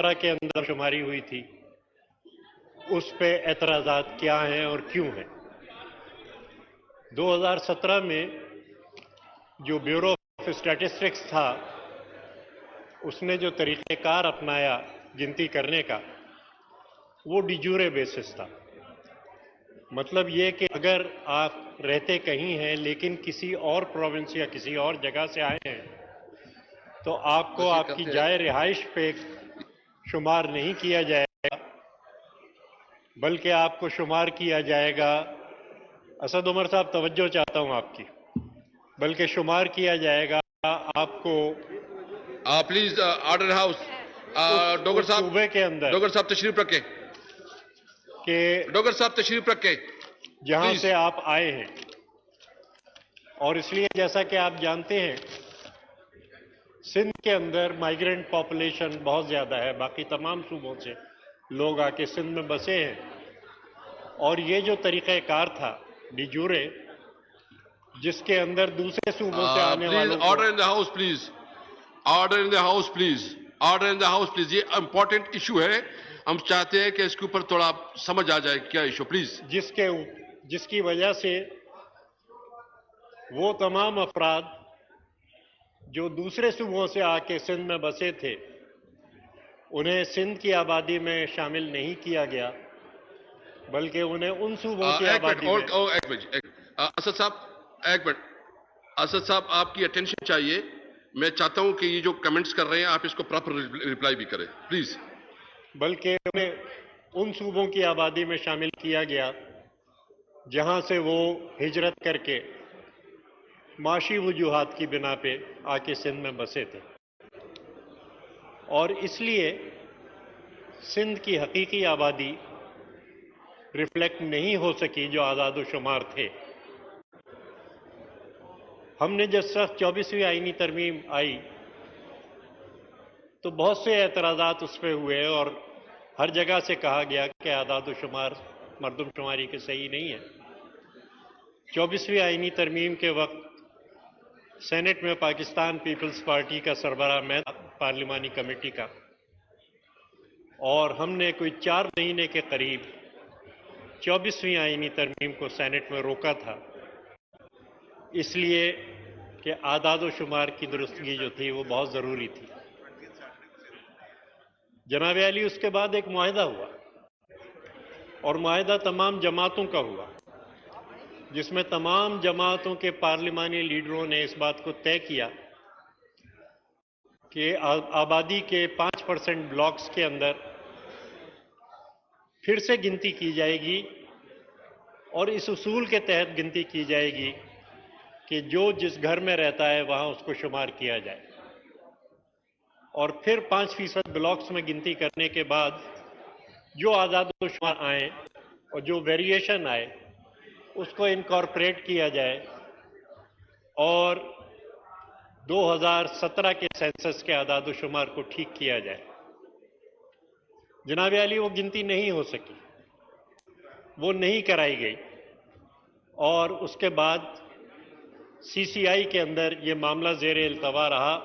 2017 के अंदर शुमारी हुई थी, उस पे एतराज़ात क्या हैं और क्यों हैं। 2017 में जो ब्यूरो ऑफ स्टैटिस्टिक्स था, उसने जो तरीक़ेकार अपनाया गिनती करने का, वो डिजूरे बेसिस था। मतलब ये कि अगर आप रहते कहीं हैं लेकिन किसी और प्रोविंस या किसी और जगह से आए हैं, तो आपको आपकी जाए रिहाइश पे शुमार नहीं किया जाएगा, बल्कि आपको शुमार किया जाएगा। असद उमर साहब, तवज्जो चाहता हूं आपकी। बल्कि शुमार किया जाएगा आपको। Please order house. डोगर साहब, सूबे के अंदर, डोगर साहब तशरीफ रखें, डोगर साहब तशरीफ रखें, जहां से आप आए हैं। और इसलिए जैसा कि आप जानते हैं, सिंध के अंदर माइग्रेंट पॉपुलेशन बहुत ज्यादा है, बाकी तमाम सूबों से लोग आके सिंध में बसे हैं। और ये जो तरीक़ाकार था डिजूरे, जिसके अंदर दूसरे सूबों से आने वालों को। Order in the house please, order in the house please, order in the house please. ये इंपॉर्टेंट इशू है, हम चाहते हैं कि इसके ऊपर थोड़ा समझ आ जाए क्या इशू, प्लीज। जिसकी वजह से वो तमाम अफराद जो दूसरे सूबों से आके सिंध में बसे थे, उन्हें सिंध की आबादी में शामिल नहीं किया गया, बल्कि उन्हें उन सूबों की आबादी में। असद साहब, एक मिनट। असद साहब, आपकी अटेंशन चाहिए। मैं चाहता हूं कि ये जो कमेंट्स कर रहे हैं, आप इसको प्रॉपर रिप्लाई भी करें, प्लीज। बल्कि उन्हें उन सूबों की आबादी में शामिल किया गया जहां से वो हिजरत करके माशी वजूहात की बिना पे आके सिंध में बसे थे। और इसलिए सिंध की हकीकी आबादी रिफ्लेक्ट नहीं हो सकी जो आज़ाद-ओ-शुमार थे। हमने जब सख्त 24वीं आईनी तरमीम आई, तो बहुत से एतराज़ात उस पर हुए और हर जगह से कहा गया कि आज़ाद-ओ-शुमार मरदमशुमारी के सही नहीं है। 24वीं आईनी तरमीम के वक्त सेनेट में पाकिस्तान पीपल्स पार्टी का सरबराह मैं था, पार्लिमानी कमेटी का, और हमने कोई 4 महीने के करीब 24वीं आईनी तरमीम को सेनेट में रोका था, इसलिए कि आदाद-ओ-शुमार की दुरुस्तगी जो थी वो बहुत ज़रूरी थी। जनाब अली, उसके बाद एक मुआहदा हुआ, और मुआहदा तमाम जमातों का हुआ, जिसमें तमाम जमातों के पार्लिमानी लीडरों ने इस बात को तय किया कि आबादी के 5% ब्लॉक्स के अंदर फिर से गिनती की जाएगी, और इस उसूल के तहत गिनती की जाएगी कि जो जिस घर में रहता है वहां उसको शुमार किया जाए। और फिर 5% ब्लॉक्स में गिनती करने के बाद जो आज़ाद-ओ-शुमार आए और जो वेरिएशन आए उसको इनकॉर्पोरेट किया जाए, और 2017 के सेंसस के आज़ाद-ओ-शुमार को ठीक किया जाए। जनाब अली, वो गिनती नहीं हो सकी, वो नहीं कराई गई, और उसके बाद सीसीआई के अंदर ये मामला ज़ेरे इल्तवा रहा।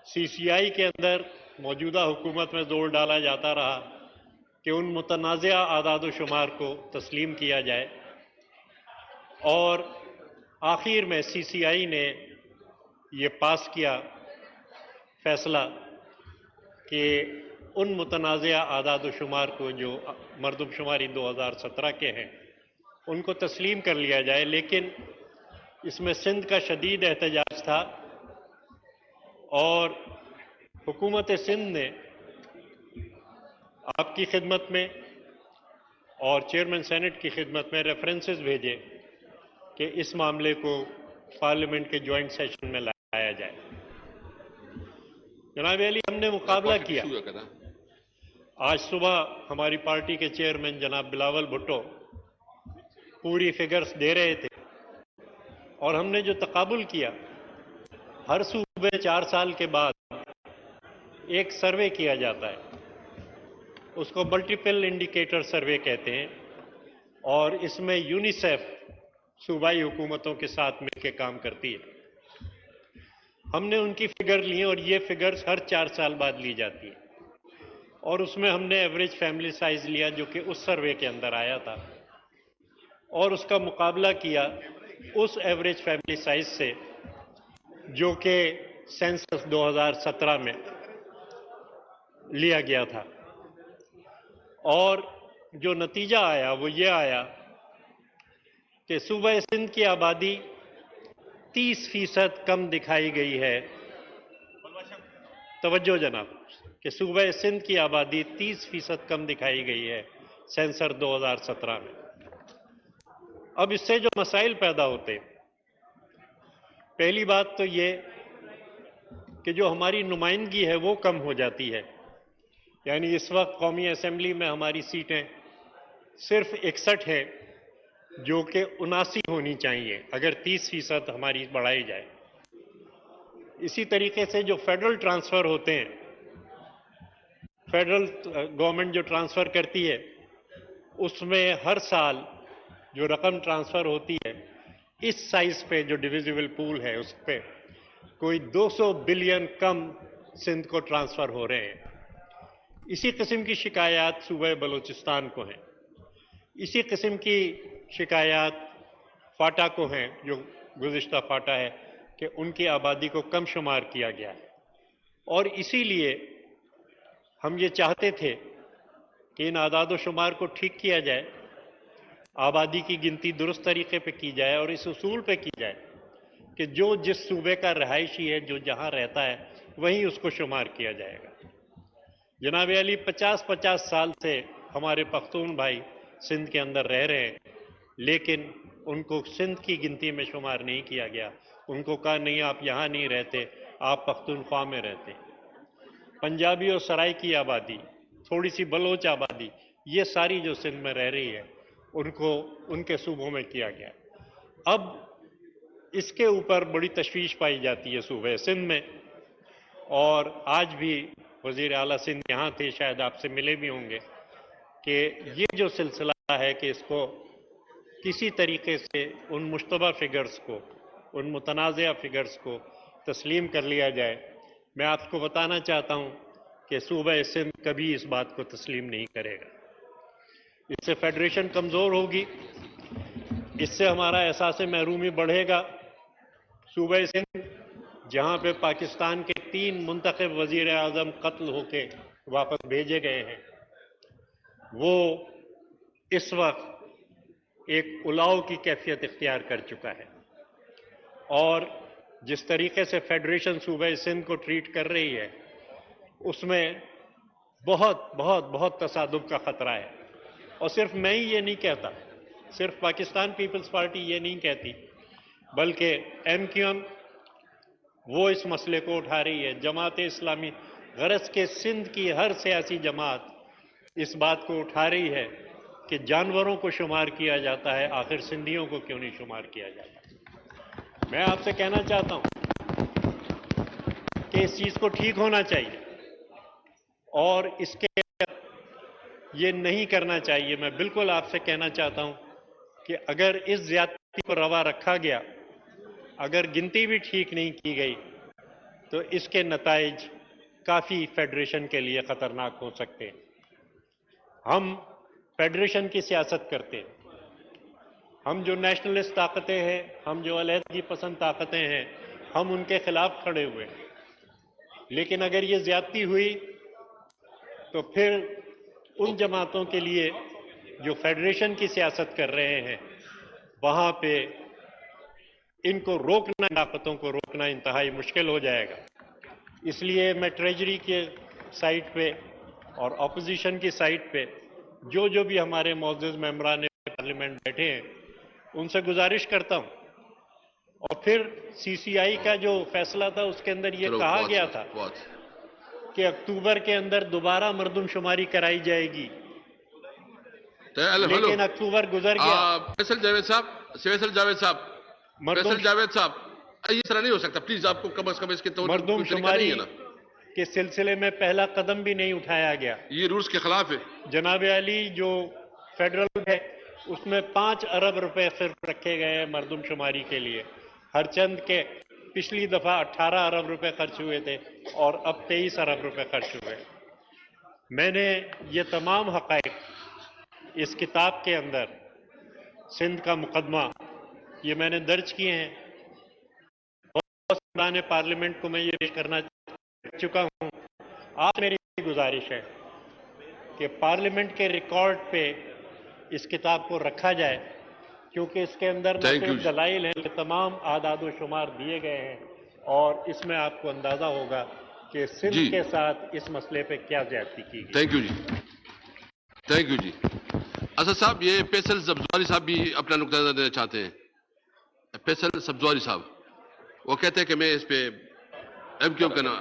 सीसीआई के अंदर मौजूदा हुकूमत में जोर डाला जाता रहा कि उन मुतनाज़िया आदाद-ओ-शुमार को तस्लीम किया जाए, और आखिर में सीसीआई ने ये पास किया फैसला कि उन मुतनाज़िया आदाद-ओ-शुमार को जो मरदमशुमारी 2017 के हैं उनको तस्लीम कर लिया जाए। लेकिन इसमें सिंध का शदीद एहतजाज था, और हुकूमत सिंध ने आपकी खिदमत में और चेयरमैन सेनेट की खिदमत में रेफरेंसेस भेजे कि इस मामले को पार्लियामेंट के ज्वाइंट सेशन में लाया जाए। जनाब अली, हमने मुकाबला किया। आज सुबह हमारी पार्टी के चेयरमैन जनाब बिलावल भुट्टो पूरी फिगर्स दे रहे थे, और हमने जो तकाबुल किया, हर सूबे 4 साल के बाद एक सर्वे किया जाता है, उसको मल्टीपल इंडिकेटर सर्वे कहते हैं, और इसमें यूनिसेफ सूबाई हुकूमतों के साथ मिलकर काम करती है। हमने उनकी फिगर ली, और ये फिगर्स हर 4 साल बाद ली जाती है। और उसमें हमने एवरेज फैमिली साइज लिया जो कि उस सर्वे के अंदर आया था, और उसका मुकाबला किया उस एवरेज फैमिली साइज से जो कि सेंसस 2017 में लिया गया था। और जो नतीजा आया वो ये आया कि सूबा सिंध की आबादी 30% कम दिखाई गई है। तवज्जो जनाब, कि सूबा सिंध की आबादी 30% कम दिखाई गई है सेंसर 2017 में। अब इससे जो मसाइल पैदा होते, पहली बात तो ये कि जो हमारी नुमाइंदगी है वो कम हो जाती है। यानी इस वक्त कौमी असेंबली में हमारी सीटें सिर्फ 61 है जो कि 79 होनी चाहिए अगर 30% हमारी बढ़ाई जाए। इसी तरीके से जो फेडरल ट्रांसफर होते हैं, फेडरल गवर्नमेंट जो ट्रांसफर करती है उसमें हर साल जो रकम ट्रांसफर होती है इस साइज पे जो डिविजिबल पूल है उस पे कोई 200 बिलियन कम सिंध को ट्रांसफर हो रहे हैं। इसी किस्म की शिकायत सूबे बलूचिस्तान को हैं। इसी किस्म की शिकायत फाटा को हैं, जो गुज़िश्ता फाटा है कि उनकी आबादी को कम शुमार किया गया है। और इसीलिए हम ये चाहते थे कि इन आदाद शुमार को ठीक किया जाए, आबादी की गिनती दुरुस्त तरीके पे की जाए और इस उसूल पे की जाए कि जो जिस सूबे का रहायशी है, जो जहां रहता है, वहीं उसको शुमार किया जाएगा। जनाब अली 50-50 साल से हमारे पख्तून भाई सिंध के अंदर रह रहे हैं, लेकिन उनको सिंध की गिनती में शुमार नहीं किया गया। उनको कहा नहीं, आप यहाँ नहीं रहते, आप पख्तूनख्वा में रहते। पंजाबी और सराय की आबादी, थोड़ी सी बलोच आबादी, ये सारी जो सिंध में रह रही है उनको उनके सूबों में किया गया। अब इसके ऊपर बड़ी तशवीश पाई जाती है सूबे सिंध में, और आज भी वज़ीर आला सिंध यहाँ थे, शायद आपसे मिले भी होंगे, कि ये जो सिलसिला है कि इसको किसी तरीके से उन मुश्तबा फिगर्स को, उन मुतनाज़ा फिगर्स को तस्लीम कर लिया जाए। मैं आपको बताना चाहता हूँ कि सूबा सिंध कभी इस बात को तस्लीम नहीं करेगा। इससे फेडरेशन कमज़ोर होगी, इससे हमारा एहसास महरूमी बढ़ेगा। सूबा सिंध जहाँ पे पाकिस्तान के 3 मुंतखब वज़ीर आज़म कत्ल होके वापस भेजे गए हैं, वो इस वक्त एक उलाव की कैफियत इख्तियार कर चुका है। और जिस तरीके से फेडरेशन सूबा सिंध को ट्रीट कर रही है उसमें बहुत बहुत बहुत तसादुम का खतरा है। और सिर्फ मैं ही ये नहीं कहता, सिर्फ पाकिस्तान पीपल्स पार्टी ये नहीं कहती, बल्कि MQM वो इस मसले को उठा रही है। जमात इस्लामी, गरज के सिंध की हर सियासी जमात इस बात को उठा रही है कि जानवरों को शुमार किया जाता है, आखिर सिंधियों को क्यों नहीं शुमार किया जाता। मैं आपसे कहना चाहता हूं कि इस चीज को ठीक होना चाहिए और इसके ये नहीं करना चाहिए। मैं बिल्कुल आपसे कहना चाहता हूं कि अगर इस ज्यादती को रवा रखा गया, अगर गिनती भी ठीक नहीं की गई, तो इसके नताइज काफी फेडरेशन के लिए खतरनाक हो सकते हैं। हम फेडरेशन की सियासत करते हैं, हम जो नेशनलिस्ट ताकतें हैं, हम जो अलहदगी पसंद ताकतें हैं, हम उनके खिलाफ खड़े हुए हैं। लेकिन अगर ये ज्यादती हुई तो फिर उन जमातों के लिए जो फेडरेशन की सियासत कर रहे हैं, वहां पे इनको रोकना, ताकतों को रोकना इंतहाई मुश्किल हो जाएगा। इसलिए मैं ट्रेजरी के साइट पे और अपोजिशन की साइट पे जो भी हमारे मौजूद मेंबरान पार्लियामेंट बैठे हैं उनसे गुजारिश करता हूं। और फिर CCI का जो फैसला था उसके अंदर ये कहा गया था कि अक्टूबर के अंदर दोबारा मरदमशुमारी कराई जाएगी, लेकिन अक्टूबर गुजर गया। फैसल जावेद साहब, ये तरह नहीं हो सकता। प्लीज आपको कम से कम इसके तौर मरदमशुमारी के सिलसिले में पहला कदम भी नहीं उठाया गया। ये रूल्स के खिलाफ है। जनाब अली, जो फेडरल है उसमें 5 अरब रुपए सिर्फ रखे गए हैं मरदमशुमारी के लिए। हर चंद के पिछली दफा 18 अरब रुपए खर्च हुए थे और अब 23 अरब रुपए खर्च हुए। मैंने ये तमाम हक़ाइक़ इस किताब के अंदर सिंध का मुकदमा ये मैंने दर्ज किए हैं। बहुत पुराने पार्लियामेंट को मैं ये पेश करना चुका हूं। आज मेरी गुजारिश है कि पार्लियामेंट के रिकॉर्ड पे इस किताब को रखा जाए, क्योंकि इसके अंदर न थैंक यू सिर्फ दलाइल हैं, तमाम आदाद व शुमार दिए गए हैं और इसमें आपको अंदाजा होगा कि सिंध जी। के साथ इस मसले पे क्या ज्यादती की गई। Thank you ji, thank you ji. Asad साहब, ये फैसल सब्जवारी साहब भी अपना नुक्ता नजर देना चाहते हैं। फैसल सब्जवारी साहब वो कहते हैं कि मैं इस पे एमक्यू का ना